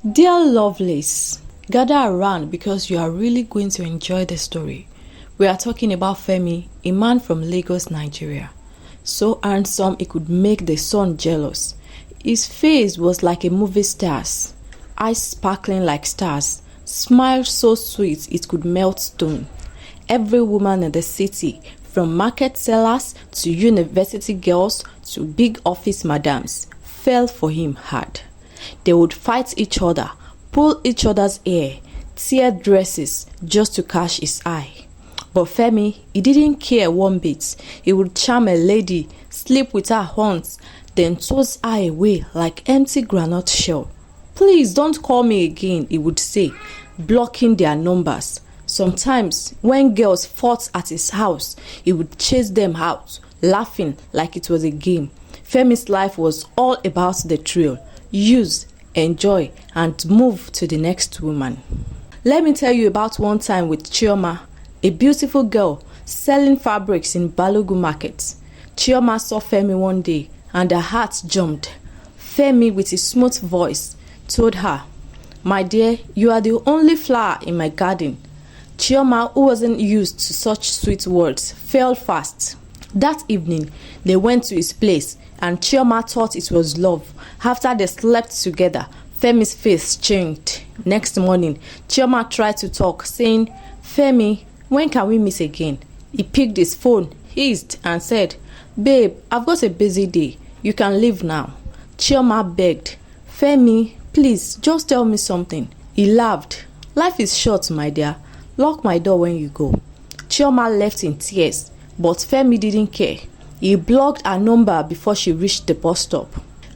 Dear lovelies, gather around because you are really going to enjoy the story. We are talking about Femi, a man from Lagos, Nigeria. So handsome it could make the sun jealous. His face was like a movie star's, eyes sparkling like stars, smile so sweet it could melt stone. Every woman in the city, from market sellers to university girls to big office madams, fell for him hard. They would fight each other, pull each other's hair, tear dresses just to catch his eye. But Femi, he didn't care one bit. He would charm a lady, sleep with her once, then toss her away like empty granite shell. Please don't call me again, he would say, blocking their numbers. Sometimes, when girls fought at his house, he would chase them out, laughing like it was a game. Femi's life was all about the thrill. Use, enjoy, and move to the next woman. Let me tell you about one time with Chioma, a beautiful girl selling fabrics in Balogun market. Chioma saw Femi one day and her heart jumped. Femi, with his smooth voice, told her, "My dear, you are the only flower in my garden." Chioma, who wasn't used to such sweet words, fell fast. That evening, they went to his place and Chioma thought it was love. After they slept together, Femi's face changed. Next morning, Chioma tried to talk, saying, "Femi, when can we meet again?" He picked his phone, hissed, and said, "Babe, I've got a busy day. You can leave now." Chioma begged, "Femi, please, just tell me something." He laughed. "Life is short, my dear. Lock my door when you go." Chioma left in tears, but Femi didn't care. He blocked her number before she reached the bus stop.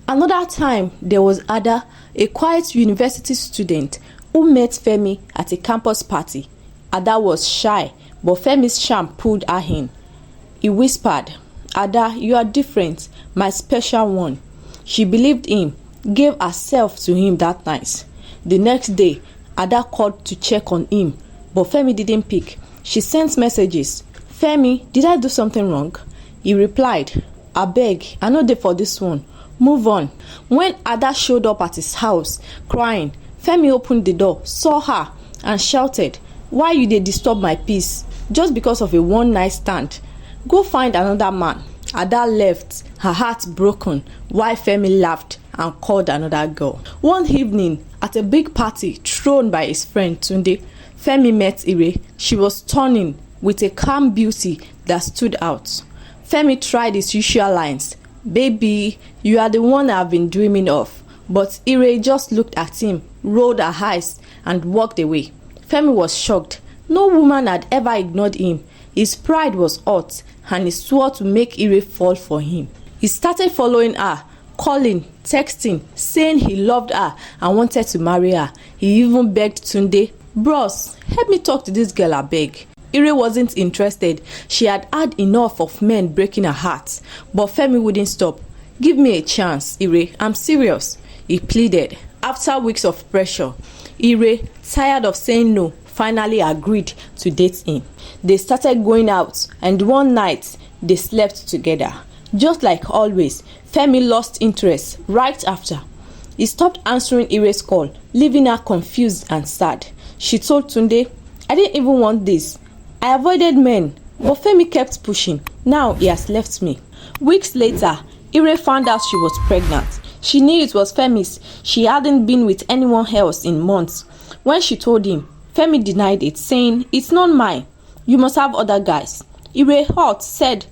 Another time, there was Ada, a quiet university student who met Femi at a campus party. Ada was shy, but Femi's charm pulled her in. He whispered, "Ada, you are different, my special one." She believed him, gave herself to him that night. The next day, Ada called to check on him, but Femi didn't pick. She sent messages. "Femi, did I do something wrong?" He replied, "Abeg, I no dey for this one. Move on." When Ada showed up at his house, crying, Femi opened the door, saw her, and shouted, "Why you dey disturb my peace? Just because of a one-night stand? Go find another man." Ada left, her heart broken, while Femi laughed and called another girl. One evening, at a big party thrown by his friend Tunde, Femi met Ire. She was stunning, with a calm beauty that stood out. Femi tried his usual lines, "Baby, you are the one I've been dreaming of." But Ire just looked at him, rolled her eyes, and walked away. Femi was shocked. No woman had ever ignored him. His pride was hot, and he swore to make Ire fall for him. He started following her, calling, texting, saying he loved her and wanted to marry her. He even begged Tunde, "Bros, help me talk to this girl, abeg." Ire wasn't interested. She had had enough of men breaking her heart. But Femi wouldn't stop. "Give me a chance, Ire. I'm serious," he pleaded. After weeks of pressure, Ire, tired of saying no, finally agreed to date him. They started going out, and one night, they slept together. Just like always, Femi lost interest right after. He stopped answering Ire's call, leaving her confused and sad. She told Tunde, "I didn't even want this. I avoided men, but Femi kept pushing. Now he has left me." Weeks later, Ire found out she was pregnant. She knew it was Femi's. She hadn't been with anyone else in months. When she told him, Femi denied it, saying, "It's not mine. You must have other guys." Ire, hot, said,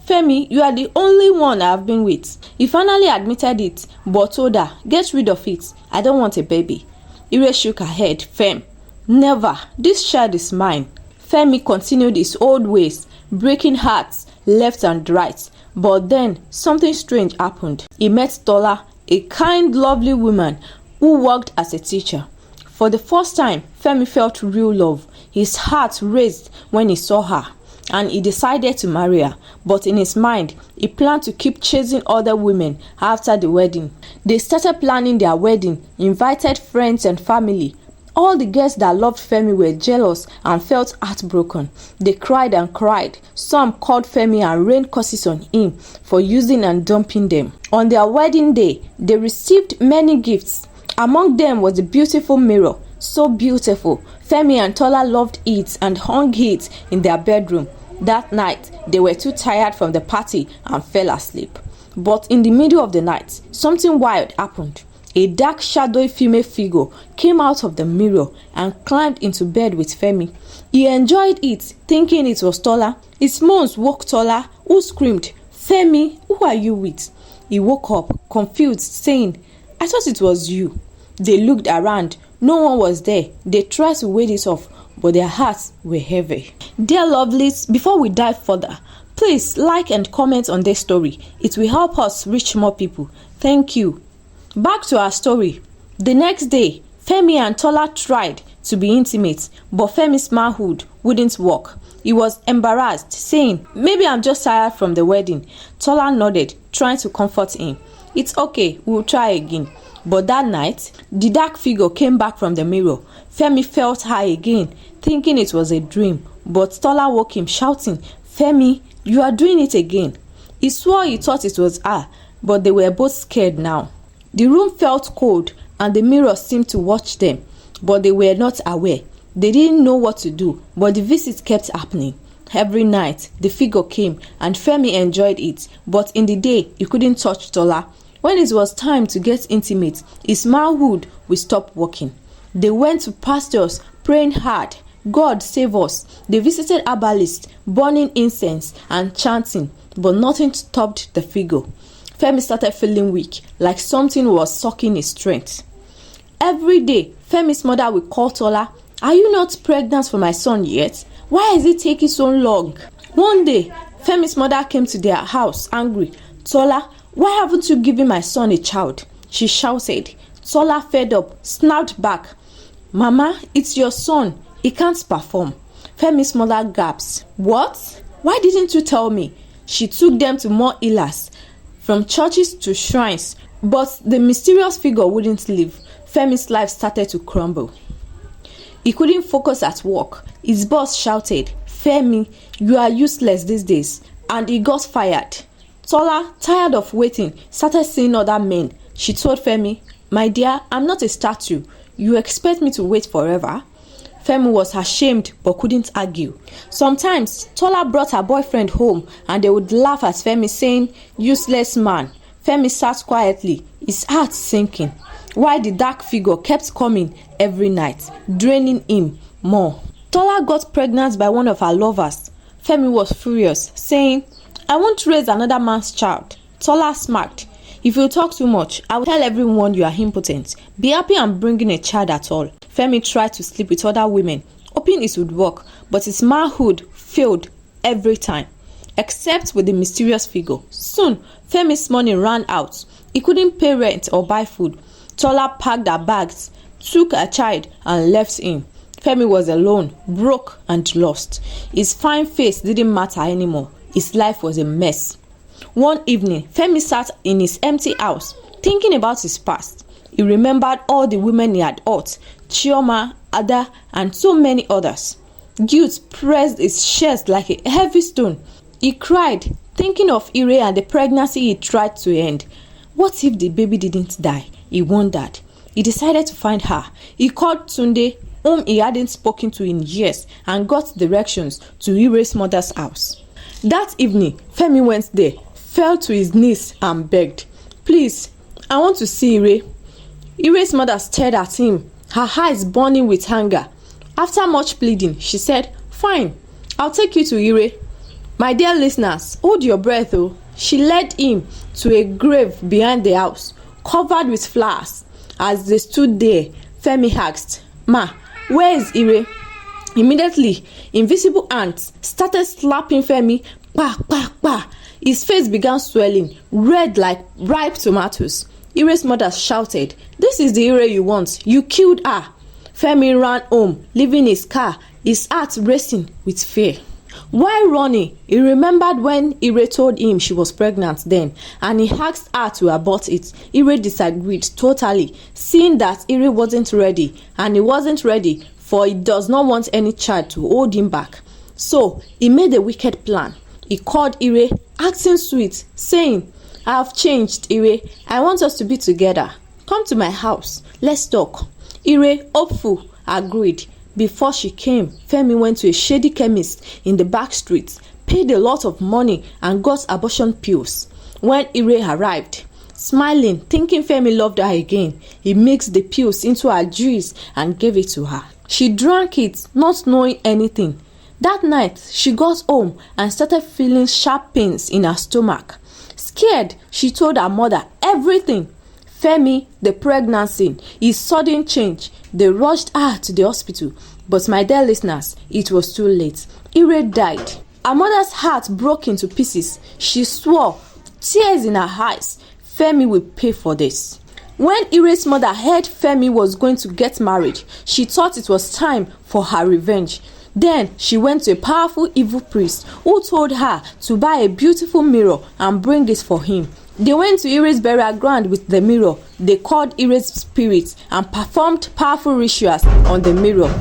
"Femi, you are the only one I have been with." He finally admitted it, but told her, "Get rid of it. I don't want a baby." Ire shook her head. "Fem, never. This child is mine." Femi continued his old ways, breaking hearts left and right. But then something strange happened. He met Tola, a kind, lovely woman who worked as a teacher. For the first time, Femi felt real love. His heart raced when he saw her, and he decided to marry her. But in his mind, he planned to keep chasing other women after the wedding. They started planning their wedding, invited friends and family. All the girls that loved Femi were jealous and felt heartbroken. They cried and cried. Some called Femi and rained curses on him for using and dumping them. On their wedding day, they received many gifts. Among them was the beautiful mirror, so beautiful. Femi and Tola loved it and hung it in their bedroom. That night, they were too tired from the party and fell asleep. But in the middle of the night, something wild happened. A dark, shadowy female figure came out of the mirror and climbed into bed with Femi. He enjoyed it, thinking it was Tola. His moans woke Tola, who screamed, "Femi, who are you with?" He woke up, confused, saying, "I thought it was you." They looked around. No one was there. They tried to ward it off, but their hearts were heavy. Dear lovelies, before we dive further, please like and comment on this story. It will help us reach more people. Thank you. Back to our story. The next day, Femi and Tola tried to be intimate, but Femi's manhood wouldn't work. He was embarrassed, saying, "Maybe I'm just tired from the wedding." Tola nodded, trying to comfort him. "It's okay, we'll try again." But that night, the dark figure came back from the mirror. Femi felt high again, thinking it was a dream, but Tola woke him, shouting, "Femi, you are doing it again." He swore he thought it was her, but they were both scared now. The room felt cold and the mirror seemed to watch them, but they were not aware. They didn't know what to do, but the visit kept happening. Every night, the figure came and Femi enjoyed it, but in the day, he couldn't touch Tola. When it was time to get intimate, his manhood would stop working. They went to pastors, praying hard, "God save us." They visited herbalists, burning incense and chanting, but nothing stopped the figure. Femi started feeling weak, like something was sucking his strength. Every day, Femi's mother would call Tola, "Are you not pregnant for my son yet? Why is it taking so long?" One day, Femi's mother came to their house angry. "Tola, why haven't you given my son a child?" she shouted. Tola, fed up, snapped back, "Mama, it's your son. He can't perform." Femi's mother gasped. "What? Why didn't you tell me?" She took them to more healers, from churches to shrines, but the mysterious figure wouldn't leave. Femi's life started to crumble. He couldn't focus at work. His boss shouted, "Femi, you are useless these days," and he got fired. Tola, tired of waiting, started seeing other men. She told Femi, "My dear, I'm not a statue. You expect me to wait forever?" Femi was ashamed but couldn't argue. Sometimes, Tola brought her boyfriend home and they would laugh at Femi, saying, "Useless man." Femi sat quietly, his heart sinking, while the dark figure kept coming every night, draining him more. Tola got pregnant by one of her lovers. Femi was furious, saying, "I won't raise another man's child." Tola smirked, "If you talk too much, I will tell everyone you are impotent. Be happy I'm bringing a child at all." Femi tried to sleep with other women, hoping it would work, but his manhood failed every time, except with the mysterious figure. Soon, Femi's money ran out. He couldn't pay rent or buy food. Tola packed her bags, took her child, and left him. Femi was alone, broke and lost. His fine face didn't matter anymore. His life was a mess. One evening, Femi sat in his empty house, thinking about his past. He remembered all the women he had hurt, Chioma, Ada, and so many others. Guilt pressed his chest like a heavy stone. He cried, thinking of Ire and the pregnancy he tried to end. What if the baby didn't die? He wondered. He decided to find her. He called Tunde, whom he hadn't spoken to in years, and got directions to Ire's mother's house. That evening, Femi went there, fell to his knees and begged, "Please, I want to see Ire." Ire's mother stared at him, her eyes burning with anger. After much pleading, she said, "Fine, I'll take you to Ire." My dear listeners, hold your breath oh. She led him to a grave behind the house, covered with flowers. As they stood there, Femi asked, "Ma, where is Ire?" Immediately, invisible hands started slapping Femi. Pa, pa, pa. His face began swelling, red like ripe tomatoes. Ire's mother shouted, "This is the Ire you want. You killed her." Femi ran home, leaving his car, his heart racing with fear. While running, he remembered when Ire told him she was pregnant then, and he asked her to abort it. Ire disagreed totally, seeing that Ire wasn't ready, and he wasn't ready, for he does not want any child to hold him back. So, he made a wicked plan. He called Ire, acting sweet, saying, "I have changed, Ire. I want us to be together. Come to my house. Let's talk. Ire, hopeful, agreed. Before she came, Femi went to a shady chemist in the back streets, paid a lot of money and got abortion pills. When Ire arrived, smiling, thinking Femi loved her again, he mixed the pills into her juice and gave it to her. She drank it, not knowing anything. That night, she got home and started feeling sharp pains in her stomach. Scared, she told her mother everything. Femi, the pregnancy, his sudden change. They rushed her to the hospital. But my dear listeners, it was too late. Ire died. Her mother's heart broke into pieces. She swore, tears in her eyes, Femi will pay for this. When Ire's mother heard Femi was going to get married, she thought it was time for her revenge. Then she went to a powerful evil priest who told her to buy a beautiful mirror and bring it for him. They went to Ire's burial ground with the mirror. They called Ire's spirit and performed powerful rituals on the mirror.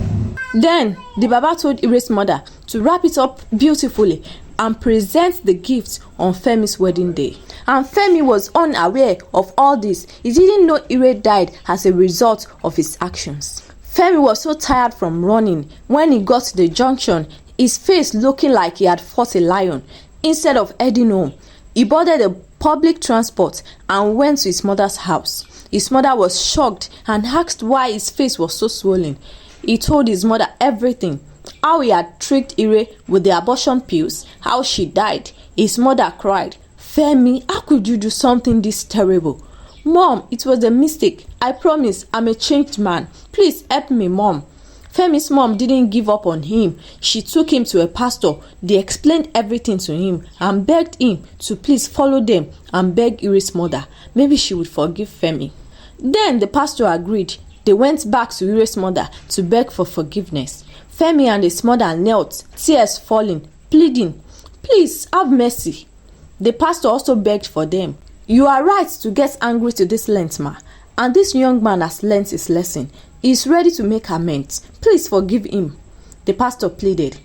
Then the Baba told Ire's mother to wrap it up beautifully and present the gift on Femi's wedding day. And Femi was unaware of all this. He didn't know Ire died as a result of his actions. Femi was so tired from running. When he got to the junction, his face looking like he had fought a lion. Instead of heading home, he boarded a public transport and went to his mother's house. His mother was shocked and asked why his face was so swollen. He told his mother everything. How he had tricked Ire with the abortion pills, how she died. His mother cried, "Femi, how could you do something this terrible?" "Mom, it was a mistake. I promise I'm a changed man. Please help me, Mom." Femi's mom didn't give up on him. She took him to a pastor. They explained everything to him and begged him to please follow them and beg Ire's mother. Maybe she would forgive Femi. Then the pastor agreed. They went back to Ire's mother to beg for forgiveness. Femi and his mother knelt, tears falling, pleading, "Please have mercy." The pastor also begged for them. "You are right to get angry to this length, ma. And this young man has learnt his lesson. He is ready to make amends. Please forgive him." The pastor pleaded.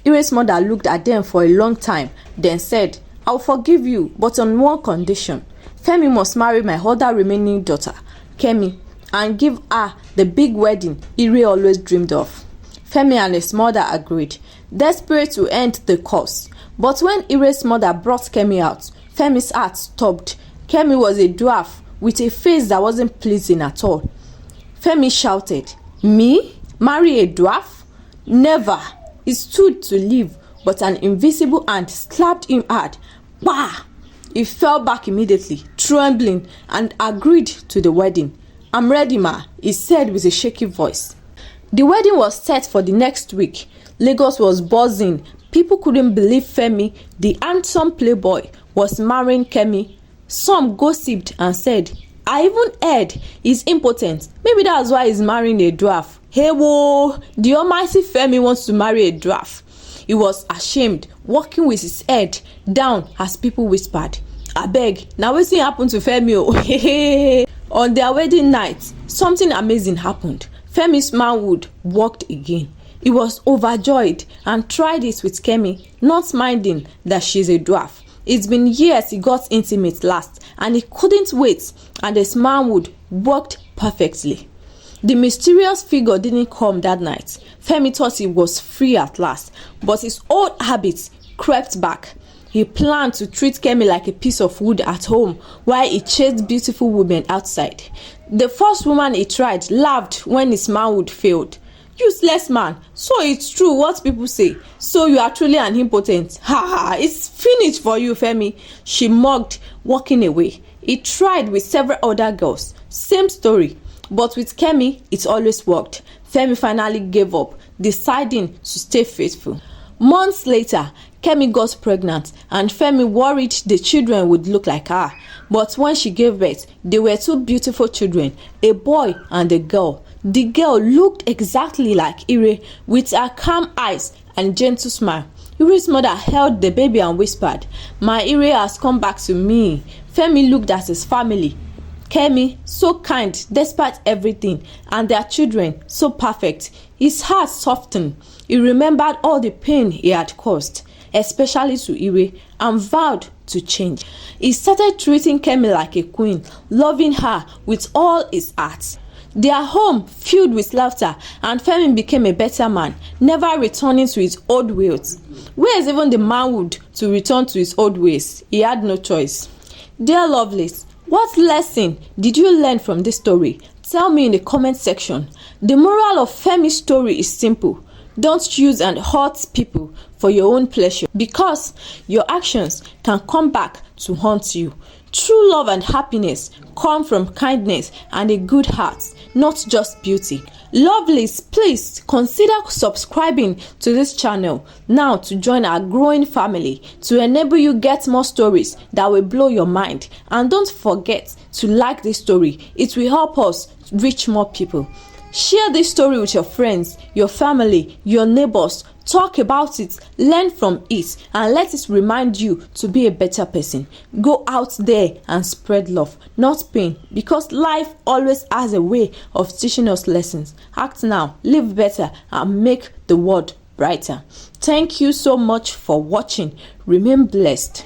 Ire's mother looked at them for a long time, then said, "I'll forgive you, but on one condition. Femi must marry my other remaining daughter, Kemi, and give her the big wedding Ire always dreamed of." Femi and his mother agreed, desperate to end the curse. But when Ire's mother brought Kemi out, Femi's heart stopped. Kemi was a dwarf with a face that wasn't pleasing at all. Femi shouted, "Me? Marry a dwarf? Never!" He stood to leave, but an invisible hand slapped him hard. Bah! He fell back immediately, trembling, and agreed to the wedding. "I'm ready, ma," he said with a shaky voice. The wedding was set for the next week. Lagos was buzzing. People couldn't believe Femi, the handsome playboy, was marrying Kemi. Some gossiped and said, "I even heard he's impotent. Maybe that's why he's marrying a dwarf." Hey whoa, the almighty Femi wants to marry a dwarf. He was ashamed, walking with his head down as people whispered, "Abeg, now wetin happen to Femi o?" On their wedding night, something amazing happened. Femi's manhood walked again. He was overjoyed and tried it with Kemi, not minding that she's a dwarf. It's been years he got intimate last, and he couldn't wait, and his manhood worked perfectly. The mysterious figure didn't come that night. Femi thought he was free at last, but his old habits crept back. He planned to treat Kemi like a piece of wood at home while he chased beautiful women outside. The first woman he tried laughed when his manhood failed. "Useless man, so it's true what people say. So you are truly an impotent. Ha ha, it's finished for you, Femi," she mocked, walking away. He tried with several other girls. Same story. But with Kemi, it always worked. Femi finally gave up, deciding to stay faithful. Months later, Kemi got pregnant and Femi worried the children would look like her. But when she gave birth, they were two beautiful children, a boy and a girl. The girl looked exactly like Ire, with her calm eyes and gentle smile. Ire's mother held the baby and whispered, "My Ire has come back to me." Femi looked at his family. Kemi, so kind despite everything, and their children, so perfect. His heart softened. He remembered all the pain he had caused. especially to Ire, and vowed to change. He started treating Kemi like a queen, loving her with all his heart. Their home filled with laughter, and Femi became a better man, never returning to his old ways. Where is even the manhood to return to his old ways? He had no choice. Dear Lovelace, what lesson did you learn from this story? Tell me in the comment section. The moral of Femi's story is simple. Don't use and hurt people for your own pleasure, because your actions can come back to haunt you. True love and happiness come from kindness and a good heart, not just beauty. Lovelies, please consider subscribing to this channel now to join our growing family, to enable you get more stories that will blow your mind. And don't forget to like this story. It will help us reach more people. Share this story with your friends, your family, your neighbors. Talk about it, learn from it, and let it remind you to be a better person. Go out there and spread love, not pain, because life always has a way of teaching us lessons. Act now, live better, and make the world brighter. Thank you so much for watching. Remain blessed.